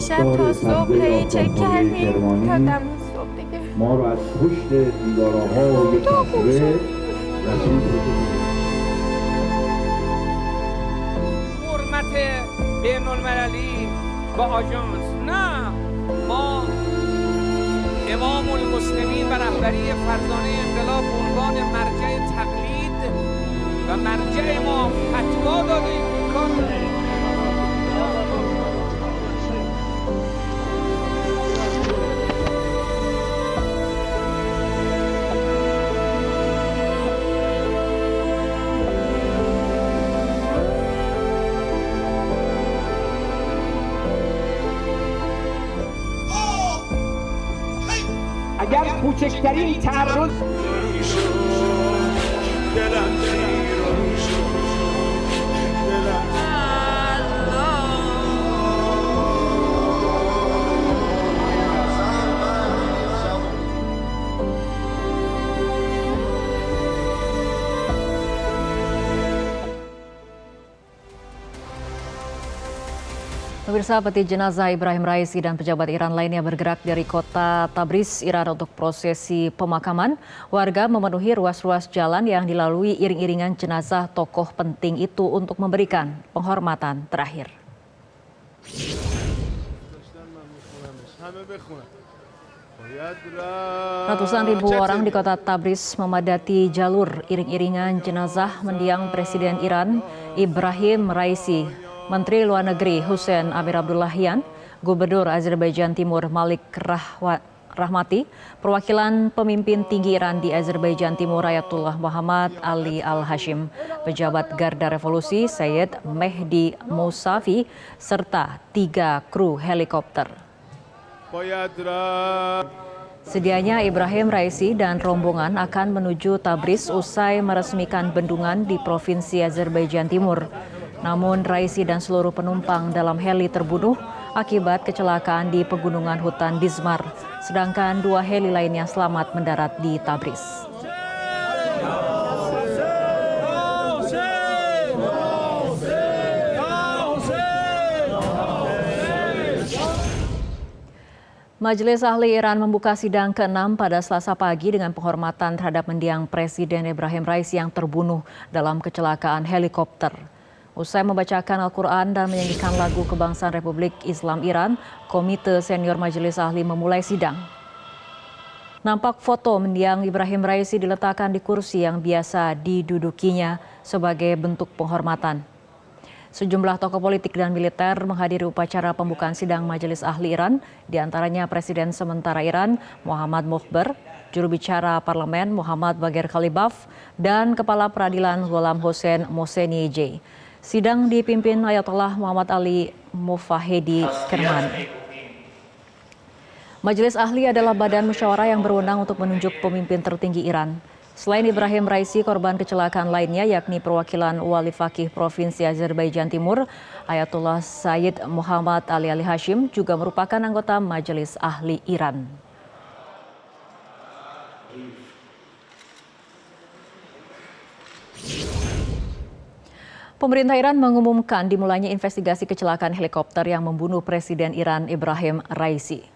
شب تا صبح هی چک کردیم تا دم صبح دیگه ما رو از پشت دیوارهای کسره رسید. حرمت بین المللی با آژانس نه، ما امام المسلمین و رهبری فرزانه انقلاب به عنوان مرجع تقلید و مرجع ما فتوا داده این کار اگر کوچکترین تعرض Pemirsa, peti jenazah Ibrahim Raisi dan pejabat Iran lainnya bergerak dari kota Tabriz, Iran untuk prosesi pemakaman. Warga memenuhi ruas-ruas jalan yang dilalui iring-iringan jenazah tokoh penting itu untuk memberikan penghormatan terakhir. Ratusan ribu orang di kota Tabriz memadati jalur iring-iringan jenazah mendiang Presiden Iran Ibrahim Raisi, Menteri Luar Negeri Hussein Amir Abdullahian, Gubernur Azerbaijan Timur Malik Rahmati, perwakilan pemimpin tinggi Iran di Azerbaijan Timur Ayatullah Muhammad Ali Al-Hashim, pejabat Garda Revolusi Sayyid Mehdi Mousavi, serta 3 kru helikopter. Sedianya Ibrahim Raisi dan rombongan akan menuju Tabriz usai meresmikan bendungan di Provinsi Azerbaijan Timur. Namun Raisi dan seluruh penumpang dalam heli terbunuh akibat kecelakaan di pegunungan hutan Dizmar, sedangkan 2 heli lainnya selamat mendarat di Tabriz. Majelis Ahli Iran membuka sidang ke-6 pada Selasa pagi dengan penghormatan terhadap mendiang Presiden Ibrahim Raisi yang terbunuh dalam kecelakaan helikopter. Usai membacakan Al-Quran dan menyanyikan lagu kebangsaan Republik Islam Iran, Komite Senior Majelis Ahli memulai sidang. Nampak foto mendiang Ibrahim Raisi diletakkan di kursi yang biasa didudukinya sebagai bentuk penghormatan. Sejumlah tokoh politik dan militer menghadiri upacara pembukaan sidang Majelis Ahli Iran, diantaranya Presiden sementara Iran Muhammad Mukhbar, juru bicara Parlemen Muhammad Bagher Khalibaf, dan Kepala Peradilan Gholam Hossein Mohseni. Sidang dipimpin Ayatollah Muhammad Ali Mufahedi Kerman. Majelis Ahli adalah badan musyawarah yang berwenang untuk menunjuk pemimpin tertinggi Iran. Selain Ibrahim Raisi, korban kecelakaan lainnya yakni perwakilan Wali Fakih Provinsi Azerbaijan Timur, Ayatollah Sayyid Muhammad Ali Al-Hashim juga merupakan anggota Majelis Ahli Iran. Pemerintah Iran mengumumkan dimulainya investigasi kecelakaan helikopter yang membunuh Presiden Iran Ibrahim Raisi.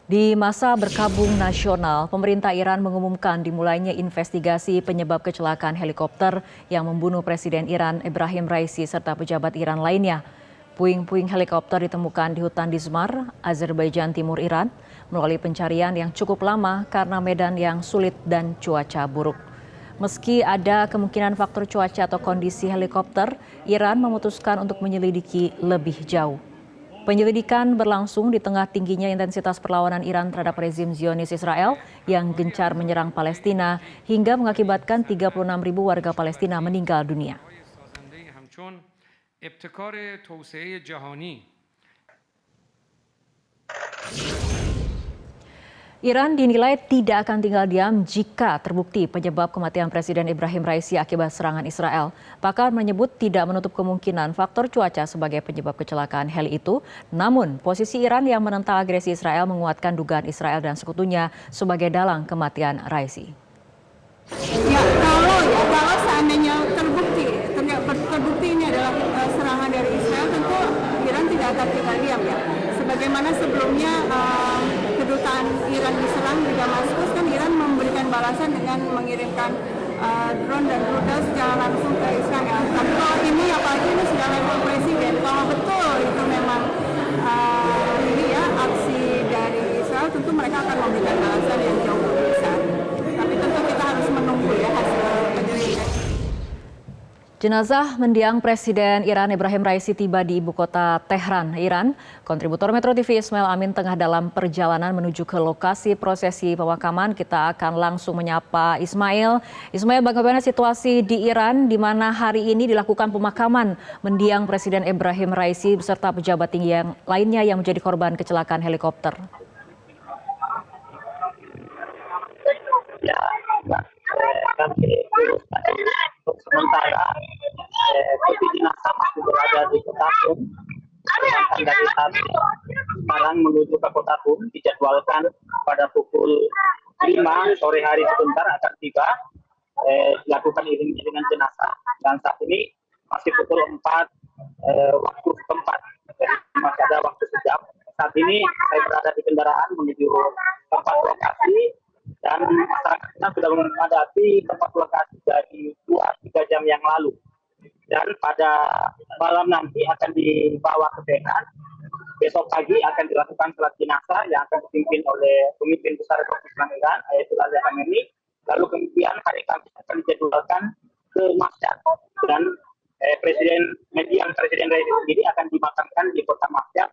Di masa berkabung nasional, pemerintah Iran mengumumkan dimulainya investigasi penyebab kecelakaan helikopter yang membunuh Presiden Iran Ibrahim Raisi serta pejabat Iran lainnya. Puing-puing helikopter ditemukan di hutan Dizmar, Azerbaijan Timur Iran, melalui pencarian yang cukup lama karena medan yang sulit dan cuaca buruk. Meski ada kemungkinan faktor cuaca atau kondisi helikopter, Iran memutuskan untuk menyelidiki lebih jauh. Penyelidikan berlangsung di tengah tingginya intensitas perlawanan Iran terhadap rezim Zionis Israel yang gencar menyerang Palestina hingga mengakibatkan 36.000 warga Palestina meninggal dunia. Iran dinilai tidak akan tinggal diam jika terbukti penyebab kematian Presiden Ibrahim Raisi akibat serangan Israel. Pakar menyebut tidak menutup kemungkinan faktor cuaca sebagai penyebab kecelakaan heli itu. Namun, posisi Iran yang menentang agresi Israel menguatkan dugaan Israel dan sekutunya sebagai dalang kematian Raisi. Ya, kalau seandainya terbukti ini adalah serangan dari Israel, tentu Iran tidak akan tinggal diam ya. Sebagai akan mengirimkan drone dan rudal secara langsung ke Israel. Tapi kalau ini apalagi ini sudah level presiden, kalau betul itu memang aksi dari Israel, tentu mereka akan memberikan balasan yang jauh lebih besar. Tapi tentu kita harus menunggu ya hasil penyelidikan. Jenazah mendiang Presiden Iran Ibrahim Raisi tiba di ibu kota Tehran, Iran. Kontributor Metro TV Ismail Amin tengah dalam perjalanan menuju ke lokasi prosesi pemakaman. Kita akan langsung menyapa Ismail. Ismail, bagaimana situasi di Iran di mana hari ini dilakukan pemakaman mendiang Presiden Ibrahim Raisi beserta pejabat tinggi yang lainnya yang menjadi korban kecelakaan helikopter? Ya, kami untuk sementara peti jenazah masih berada di kota Qum. Sedangkan dari kami sekarang menuju ke kota Qum dijadwalkan pada pukul 5 sore hari sebentar akan tiba, dilakukan iring-iringan jenazah, dan saat ini masih pukul 4 waktu setempat, masih ada waktu sejam. Saat ini saya berada di kendaraan menuju tempat lokasi dan masyarakat sudah memadati tempat lokasi dari 2-3 jam yang lalu. Dan pada malam nanti akan dibawa ke Tehran. Besok pagi akan dilakukan salat jenazah yang akan dipimpin oleh pemimpin besar Republik Islam Iran, Ayatollah Ali Khamenei. Lalu kemudian hari Kamis akan dijadwalkan ke Masyhad dan Presiden Raisi sendiri akan dimakamkan di kota Masyhad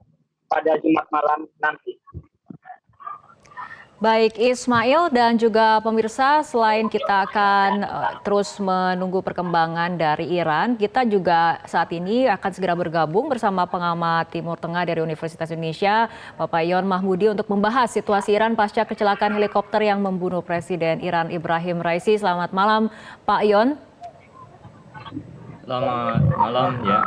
pada Jumat malam nanti. Baik Ismail dan juga pemirsa, selain kita akan terus menunggu perkembangan dari Iran, kita juga saat ini akan segera bergabung bersama pengamat Timur Tengah dari Universitas Indonesia, Bapak Yon Mahmudi, untuk membahas situasi Iran pasca kecelakaan helikopter yang membunuh Presiden Iran Ibrahim Raisi. Selamat malam Pak Yon. Selamat malam ya.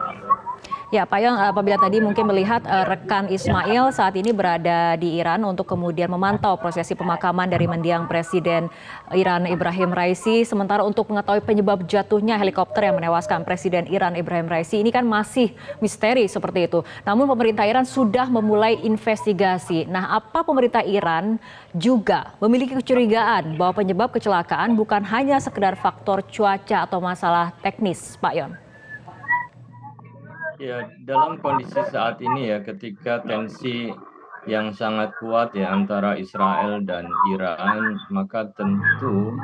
Ya Pak Yon, apabila tadi mungkin melihat rekan Ismail saat ini berada di Iran untuk kemudian memantau prosesi pemakaman dari mendiang Presiden Iran Ibrahim Raisi, sementara untuk mengetahui penyebab jatuhnya helikopter yang menewaskan Presiden Iran Ibrahim Raisi ini kan masih misteri seperti itu. Namun pemerintah Iran sudah memulai investigasi. Nah, apa pemerintah Iran juga memiliki kecurigaan bahwa penyebab kecelakaan bukan hanya sekedar faktor cuaca atau masalah teknis, Pak Yon? Ya, dalam kondisi saat ini ya, ketika tensi yang sangat kuat ya antara Israel dan Iran, maka tentu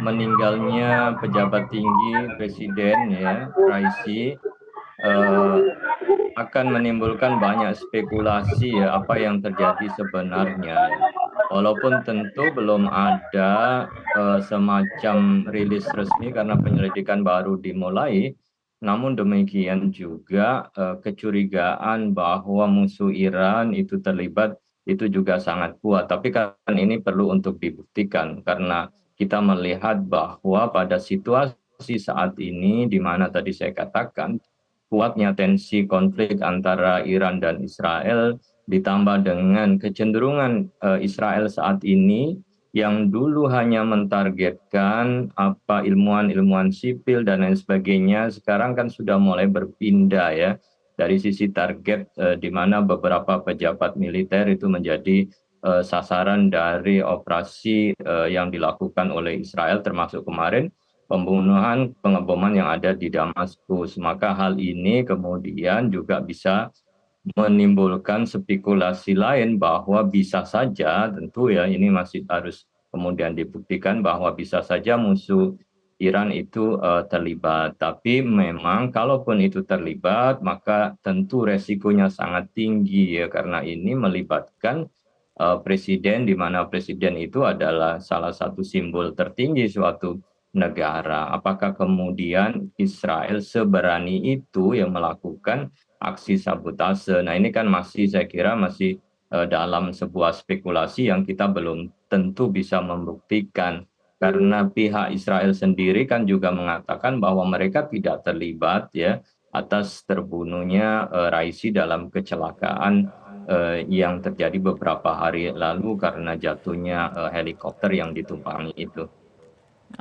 meninggalnya pejabat tinggi Presiden ya Raisi akan menimbulkan banyak spekulasi ya apa yang terjadi sebenarnya. Walaupun tentu belum ada semacam rilis resmi karena penyelidikan baru dimulai. Namun demikian juga kecurigaan bahwa musuh Iran itu terlibat itu juga sangat kuat. Tapi kan ini perlu untuk dibuktikan karena kita melihat bahwa pada situasi saat ini di mana tadi saya katakan kuatnya tensi konflik antara Iran dan Israel ditambah dengan kecenderungan Israel saat ini yang dulu hanya mentargetkan ilmuwan sipil dan lain sebagainya, sekarang kan sudah mulai berpindah ya dari sisi target di mana beberapa pejabat militer itu menjadi sasaran dari operasi yang dilakukan oleh Israel, termasuk kemarin pembunuhan pengeboman yang ada di Damaskus. Maka hal ini kemudian juga bisa menimbulkan spekulasi lain bahwa bisa saja, tentu ya ini masih harus kemudian dibuktikan bahwa bisa saja musuh Iran itu terlibat. Tapi memang kalaupun itu terlibat maka tentu resikonya sangat tinggi ya, karena ini melibatkan presiden, di mana presiden itu adalah salah satu simbol tertinggi suatu negara. Apakah kemudian Israel seberani itu yang melakukan aksi sabotase? Nah ini kan masih saya kira masih dalam sebuah spekulasi yang kita belum tentu bisa membuktikan. Karena pihak Israel sendiri kan juga mengatakan bahwa mereka tidak terlibat ya atas terbunuhnya Raisi dalam kecelakaan yang terjadi beberapa hari lalu karena jatuhnya helikopter yang ditumpangi itu.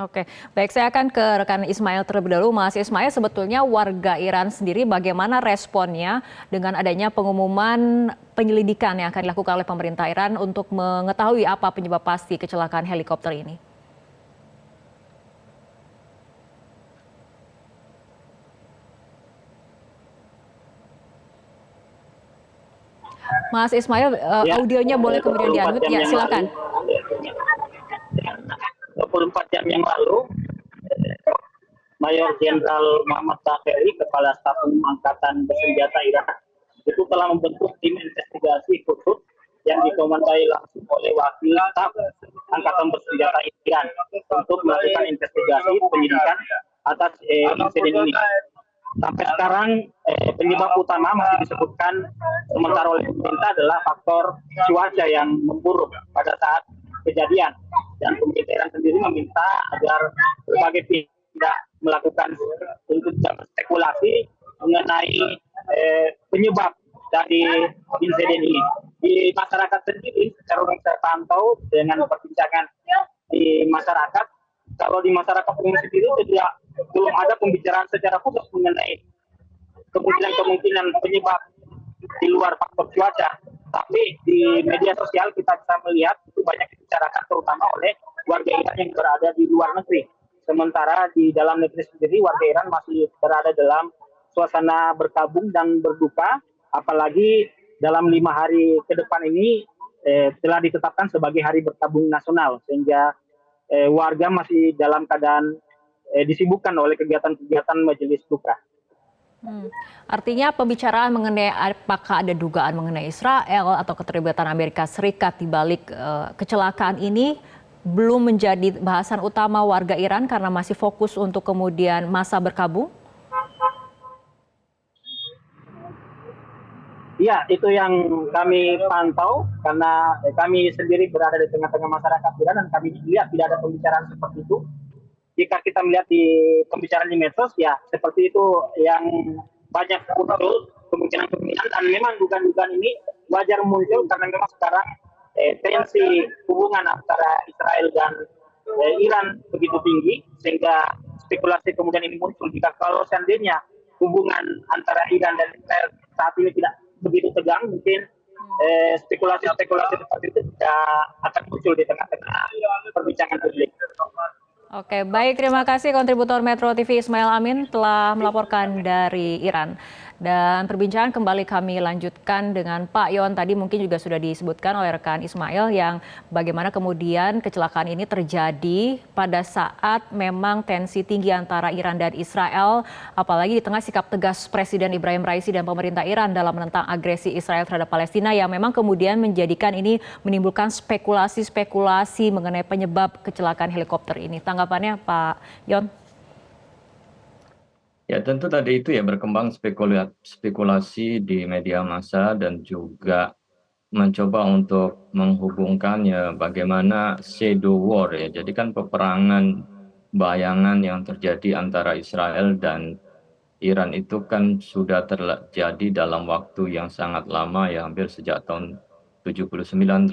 Oke, baik, saya akan ke rekan Ismail terlebih dahulu. Mas Ismail, sebetulnya warga Iran sendiri bagaimana responnya dengan adanya pengumuman penyelidikan yang akan dilakukan oleh pemerintah Iran untuk mengetahui apa penyebab pasti kecelakaan helikopter ini? Mas Ismail, Ya, audionya boleh kemudian 24 di-unmute jam ya, yang silakan. lalu, 24 jam yang lalu, Mayor Jenderal Muhammad Bagheri, Kepala Staf Angkatan Bersenjata Iran, itu telah membentuk tim investigasi khusus yang dikomandai langsung oleh Wakil Staf Angkatan Bersenjata Iran untuk melakukan investigasi penyidikan atas insiden ini. Sampai sekarang penyebab utama masih disebutkan sementara oleh pemerintah adalah faktor cuaca yang memburuk pada saat kejadian, dan pemerintah Iran sendiri meminta agar berbagai pihak melakukan untuk spekulasi mengenai penyebab dari insiden ini. Di masyarakat sendiri, secara yang saya pantau dengan perbincangan di masyarakat, kalau di masyarakat umum sendiri belum ada pembicaraan secara khusus mengenai kemungkinan penyebab di luar faktor cuaca. Tapi di media sosial kita bisa melihat itu banyak dibicarakan terutama oleh warga Iran yang berada di luar negeri. Sementara di dalam negeri sendiri warga Iran masih berada dalam suasana berkabung dan berduka, apalagi dalam 5 hari ke depan ini telah ditetapkan sebagai hari berkabung nasional, sehingga warga masih dalam keadaan disibukkan oleh kegiatan-kegiatan majelis duka. Artinya pembicaraan mengenai apakah ada dugaan mengenai Israel atau keterlibatan Amerika Serikat di balik kecelakaan ini belum menjadi bahasan utama warga Iran karena masih fokus untuk kemudian masa berkabung? Iya, itu yang kami pantau karena kami sendiri berada di tengah-tengah masyarakat Iran dan kami lihat tidak ada pembicaraan seperti itu. Jika kita melihat di pembicaraan di medsos, ya seperti itu yang banyak muncul kemungkinan-kemungkinan, dan memang dugaan-dugaan ini wajar muncul karena memang sekarang tensi hubungan antara Israel dan Iran begitu tinggi, sehingga spekulasi kemudian ini muncul. Jika kalau seandainya hubungan antara Iran dan Israel saat ini tidak begitu tegang, mungkin spekulasi-spekulasi seperti itu akan muncul di tengah-tengah perbincangan publik. Oke, baik, terima kasih kontributor Metro TV Ismail Amin telah melaporkan dari Iran. Dan perbincangan kembali kami lanjutkan dengan Pak Yon. Tadi mungkin juga sudah disebutkan oleh rekan Ismail yang bagaimana kemudian kecelakaan ini terjadi pada saat memang tensi tinggi antara Iran dan Israel, apalagi di tengah sikap tegas Presiden Ibrahim Raisi dan pemerintah Iran dalam menentang agresi Israel terhadap Palestina yang memang kemudian menjadikan ini menimbulkan spekulasi-spekulasi mengenai penyebab kecelakaan helikopter ini. Tanggapannya Pak Yon? Ya tentu tadi itu ya berkembang spekulasi di media massa dan juga mencoba untuk menghubungkannya bagaimana shadow war ya. Jadi kan peperangan bayangan yang terjadi antara Israel dan Iran itu kan sudah terjadi dalam waktu yang sangat lama ya, hampir sejak tahun 79, 80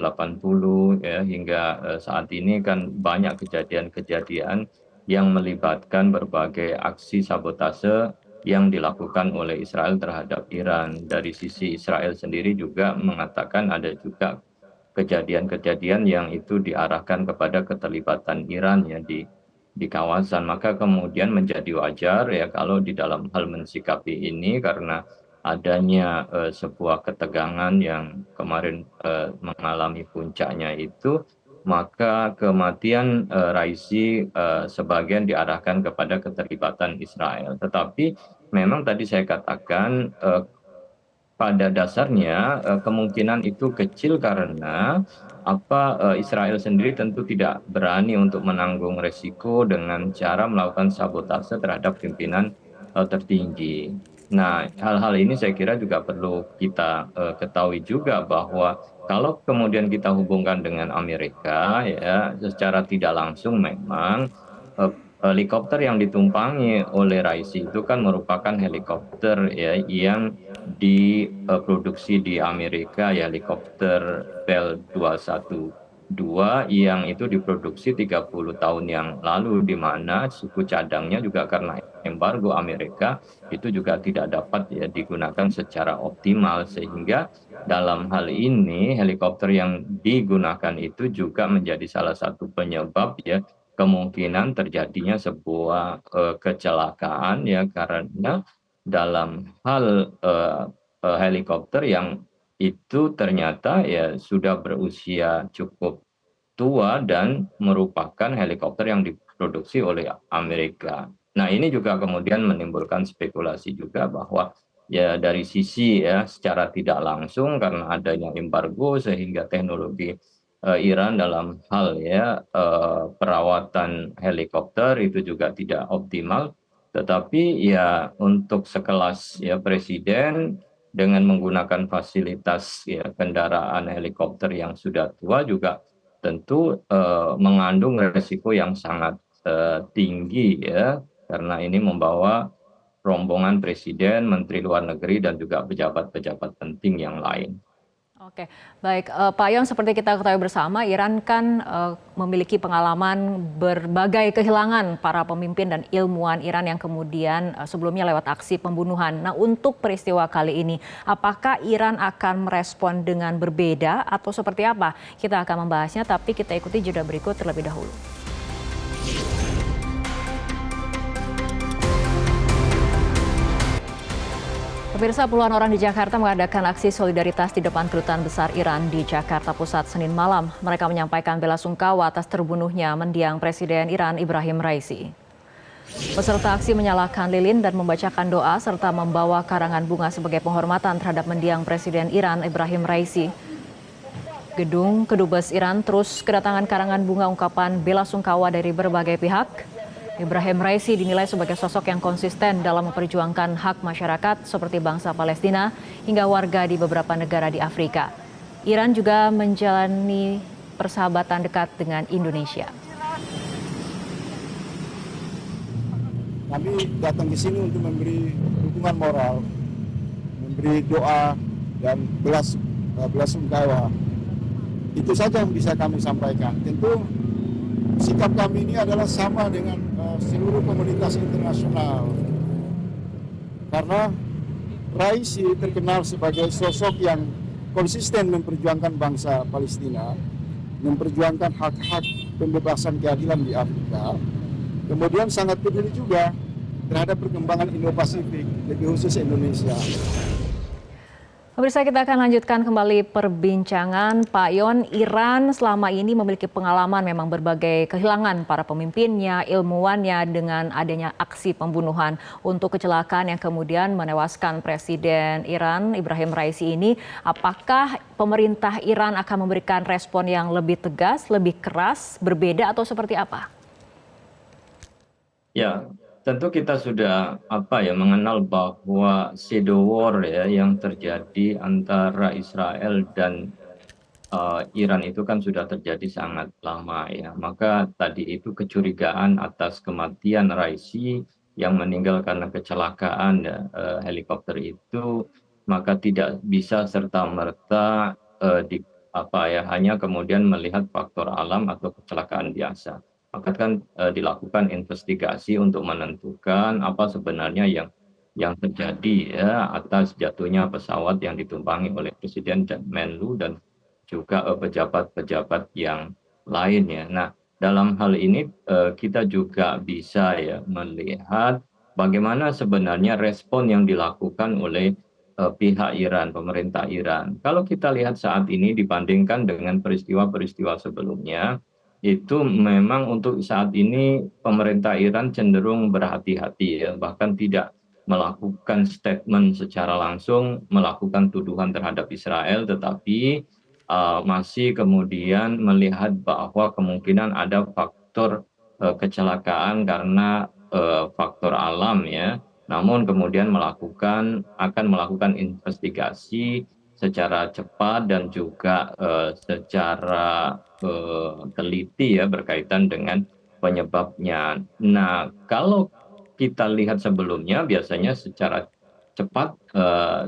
ya, hingga saat ini kan banyak kejadian-kejadian yang melibatkan berbagai aksi sabotase yang dilakukan oleh Israel terhadap Iran. Dari sisi Israel sendiri juga mengatakan ada juga kejadian-kejadian yang itu diarahkan kepada keterlibatan Iran ya di kawasan. Maka kemudian menjadi wajar ya kalau di dalam hal mensikapi ini karena adanya sebuah ketegangan yang kemarin mengalami puncaknya itu, maka kematian Raisi sebagian diarahkan kepada keterlibatan Israel. Tetapi memang tadi saya katakan pada dasarnya kemungkinan itu kecil karena Israel sendiri tentu tidak berani untuk menanggung resiko dengan cara melakukan sabotase terhadap pimpinan tertinggi. Nah, hal-hal ini saya kira juga perlu kita ketahui juga bahwa kalau kemudian kita hubungkan dengan Amerika ya secara tidak langsung memang helikopter yang ditumpangi oleh Raisi itu kan merupakan helikopter ya yang diproduksi di Amerika ya, helikopter Bell 212 yang itu diproduksi 30 tahun yang lalu, di mana suku cadangnya juga karena embargo Amerika itu juga tidak dapat ya digunakan secara optimal, sehingga dalam hal ini helikopter yang digunakan itu juga menjadi salah satu penyebab ya kemungkinan terjadinya sebuah kecelakaan ya, karena dalam hal helikopter yang itu ternyata ya sudah berusia cukup tua dan merupakan helikopter yang diproduksi oleh Amerika. Nah, ini juga kemudian menimbulkan spekulasi juga bahwa ya dari sisi ya secara tidak langsung karena adanya embargo sehingga teknologi Iran dalam hal ya perawatan helikopter itu juga tidak optimal. Tetapi ya untuk sekelas ya presiden dengan menggunakan fasilitas ya kendaraan helikopter yang sudah tua juga tentu mengandung resiko yang sangat tinggi ya karena ini membawa rombongan presiden, menteri luar negeri dan juga pejabat-pejabat penting yang lain. Oke, baik Pak Yon, seperti kita ketahui bersama, Iran kan memiliki pengalaman berbagai kehilangan para pemimpin dan ilmuwan Iran yang kemudian sebelumnya lewat aksi pembunuhan. Nah, untuk peristiwa kali ini, apakah Iran akan merespon dengan berbeda atau seperti apa? Kita akan membahasnya, tapi kita ikuti jeda berikut terlebih dahulu. Pemirsa, puluhan orang di Jakarta mengadakan aksi solidaritas di depan Kedutaan Besar Iran di Jakarta Pusat Senin malam. Mereka menyampaikan bela sungkawa atas terbunuhnya mendiang Presiden Iran Ibrahim Raisi. Peserta aksi menyalakan lilin dan membacakan doa serta membawa karangan bunga sebagai penghormatan terhadap mendiang Presiden Iran Ibrahim Raisi. Gedung Kedubes Iran terus kedatangan karangan bunga ungkapan bela sungkawa dari berbagai pihak. Ibrahim Raisi dinilai sebagai sosok yang konsisten dalam memperjuangkan hak masyarakat seperti bangsa Palestina hingga warga di beberapa negara di Afrika. Iran juga menjalani persahabatan dekat dengan Indonesia. Kami datang ke sini untuk memberi dukungan moral, memberi doa dan belas sungkawa. Itu saja yang bisa kami sampaikan. Tentu sikap kami ini adalah sama dengan seluruh komunitas internasional. Karena Raisi terkenal sebagai sosok yang konsisten memperjuangkan bangsa Palestina, memperjuangkan hak-hak pembebasan keadilan di Afrika. Kemudian sangat peduli juga terhadap perkembangan Indo-Pasifik, lebih khusus Indonesia. Pemirsa, kita akan lanjutkan kembali perbincangan. Pak Yon, Iran selama ini memiliki pengalaman memang berbagai kehilangan para pemimpinnya, ilmuwannya dengan adanya aksi pembunuhan untuk kecelakaan yang kemudian menewaskan Presiden Iran Ibrahim Raisi ini. Apakah pemerintah Iran akan memberikan respon yang lebih tegas, lebih keras, berbeda atau seperti apa? Ya, tentu kita sudah mengenal bahwa shadow war ya yang terjadi antara Israel dan Iran itu kan sudah terjadi sangat lama ya. Maka tadi itu kecurigaan atas kematian Raisi yang meninggal karena kecelakaan helikopter itu, maka tidak bisa serta-merta hanya kemudian melihat faktor alam atau kecelakaan biasa. Maka kan dilakukan investigasi untuk menentukan apa sebenarnya yang terjadi ya atas jatuhnya pesawat yang ditumpangi oleh Presiden dan Menlu dan juga pejabat-pejabat yang lainnya. Nah, dalam hal ini kita juga bisa ya melihat bagaimana sebenarnya respon yang dilakukan oleh pihak Iran, pemerintah Iran. Kalau kita lihat saat ini dibandingkan dengan peristiwa-peristiwa sebelumnya, itu memang untuk saat ini pemerintah Iran cenderung berhati-hati ya, bahkan tidak melakukan statement secara langsung, melakukan tuduhan terhadap Israel, tetapi masih kemudian melihat bahwa kemungkinan ada faktor kecelakaan karena faktor alam ya, namun kemudian akan melakukan investigasi secara cepat dan juga secara teliti ya berkaitan dengan penyebabnya. Nah, kalau kita lihat sebelumnya biasanya secara cepat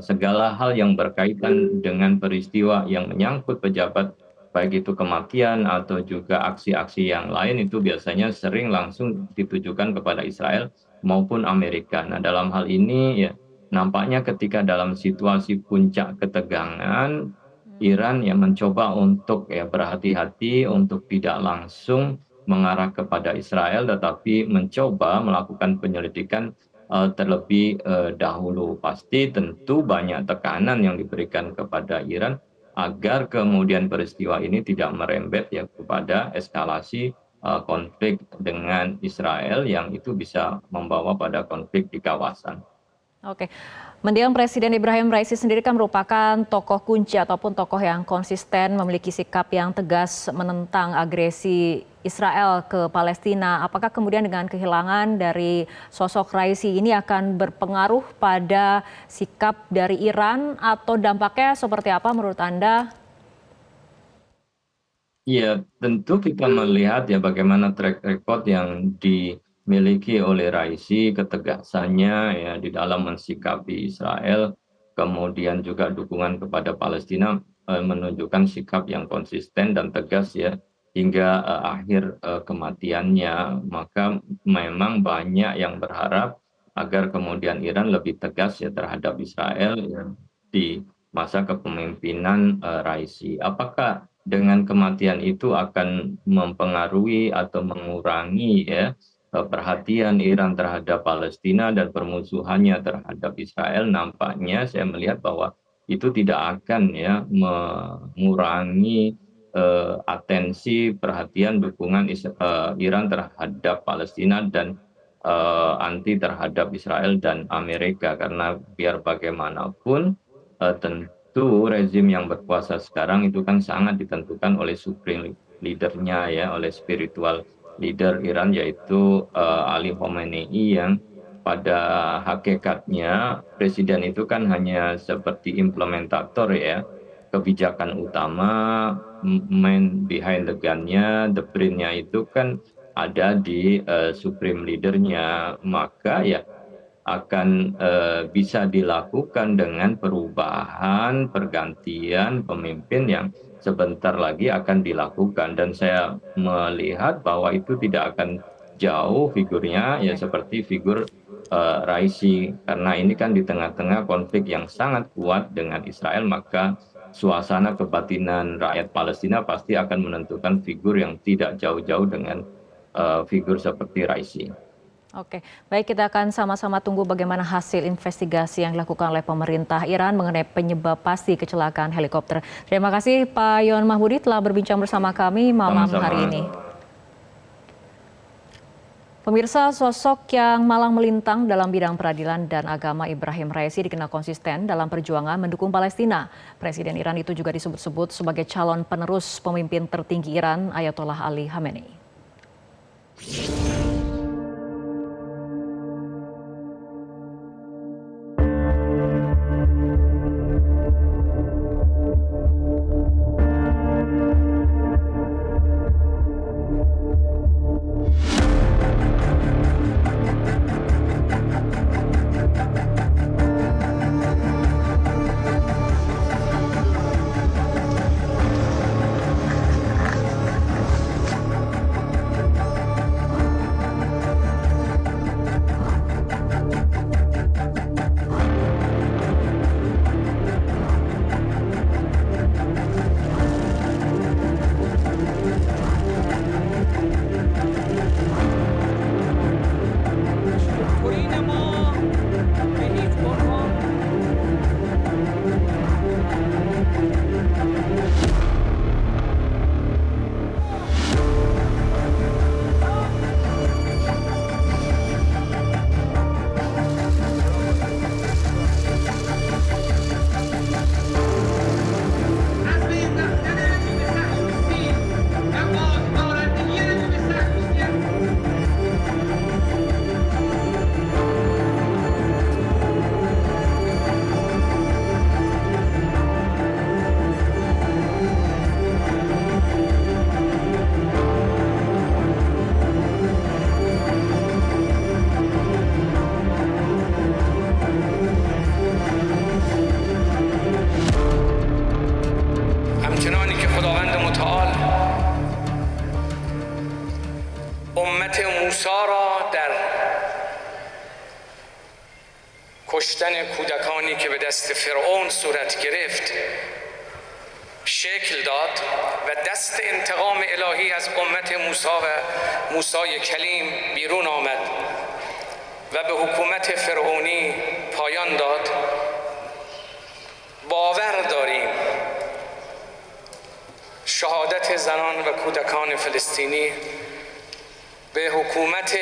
segala hal yang berkaitan dengan peristiwa yang menyangkut pejabat, baik itu kematian atau juga aksi-aksi yang lain, itu biasanya sering langsung ditujukan kepada Israel maupun Amerika. Nah, dalam hal ini ya nampaknya ketika dalam situasi puncak ketegangan, Iran yang mencoba untuk ya berhati-hati untuk tidak langsung mengarah kepada Israel, tetapi mencoba melakukan penyelidikan terlebih dahulu. Pasti tentu banyak tekanan yang diberikan kepada Iran agar kemudian peristiwa ini tidak merembet ya kepada eskalasi konflik dengan Israel yang itu bisa membawa pada konflik di kawasan. Oke, mendiang Presiden Ibrahim Raisi sendiri kan merupakan tokoh kunci ataupun tokoh yang konsisten memiliki sikap yang tegas menentang agresi Israel ke Palestina. Apakah kemudian dengan kehilangan dari sosok Raisi ini akan berpengaruh pada sikap dari Iran atau dampaknya seperti apa menurut Anda? Ya, tentu kita melihat ya bagaimana track record yang dimiliki oleh Raisi, ketegasannya ya di dalam mensikapi Israel, kemudian juga dukungan kepada Palestina menunjukkan sikap yang konsisten dan tegas ya hingga akhir kematiannya. Maka memang banyak yang berharap agar kemudian Iran lebih tegas ya terhadap Israel ya, di masa kepemimpinan Raisi. Apakah dengan kematian itu akan mempengaruhi atau mengurangi ya perhatian Iran terhadap Palestina dan permusuhannya terhadap Israel? Nampaknya saya melihat bahwa itu tidak akan ya mengurangi atensi perhatian dukungan Iran terhadap Palestina dan anti terhadap Israel dan Amerika, karena biar bagaimanapun tentu rezim yang berkuasa sekarang itu kan sangat ditentukan oleh supreme leadernya ya, oleh spiritual leader Iran yaitu Ali Khamenei, yang pada hakikatnya presiden itu kan hanya seperti implementator ya kebijakan utama, man behind the gun-nya, the brain-nya itu kan ada di supreme leadernya. Maka ya akan bisa dilakukan dengan perubahan, pergantian pemimpin yang sebentar lagi akan dilakukan. Dan saya melihat bahwa itu tidak akan jauh figurnya ya seperti figur Raisi, karena ini kan di tengah-tengah konflik yang sangat kuat dengan Israel, maka suasana kebatinan rakyat Palestina pasti akan menentukan figur yang tidak jauh-jauh dengan figur seperti Raisi. Oke, baik, kita akan sama-sama tunggu bagaimana hasil investigasi yang dilakukan oleh pemerintah Iran mengenai penyebab pasti kecelakaan helikopter. Terima kasih Pak Yon Mahmudi telah berbincang bersama kami malam hari ini. Pemirsa, sosok yang malang melintang dalam bidang peradilan dan agama Ibrahim Raisi dikenal konsisten dalam perjuangan mendukung Palestina. Presiden Iran itu juga disebut-sebut sebagai calon penerus pemimpin tertinggi Iran, Ayatollah Ali Khamenei. کشتن کودکانی که به دست فرعون صورت گرفت شکل داد و دست انتقام الهی از امت موسی و موسی کلیم بیرون آمد و به حکومت فرعونی پایان داد، باور داریم شهادت زنان و کودکان فلسطینی به حکومت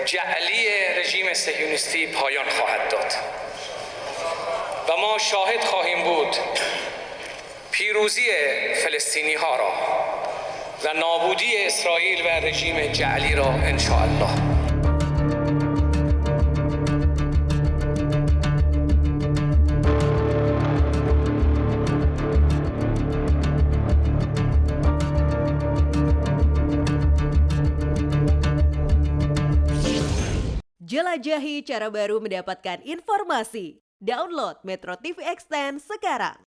جعلی رژیم صهیونیستی پایان خواهد داد و ما شاهد خواهیم بود پیروزی فلسطینی ها را و نابودی اسرائیل و رژیم جعلی را ان شاء الله. Jelajahi cara baru mendapatkan informasi. Download Metro TV Extend sekarang.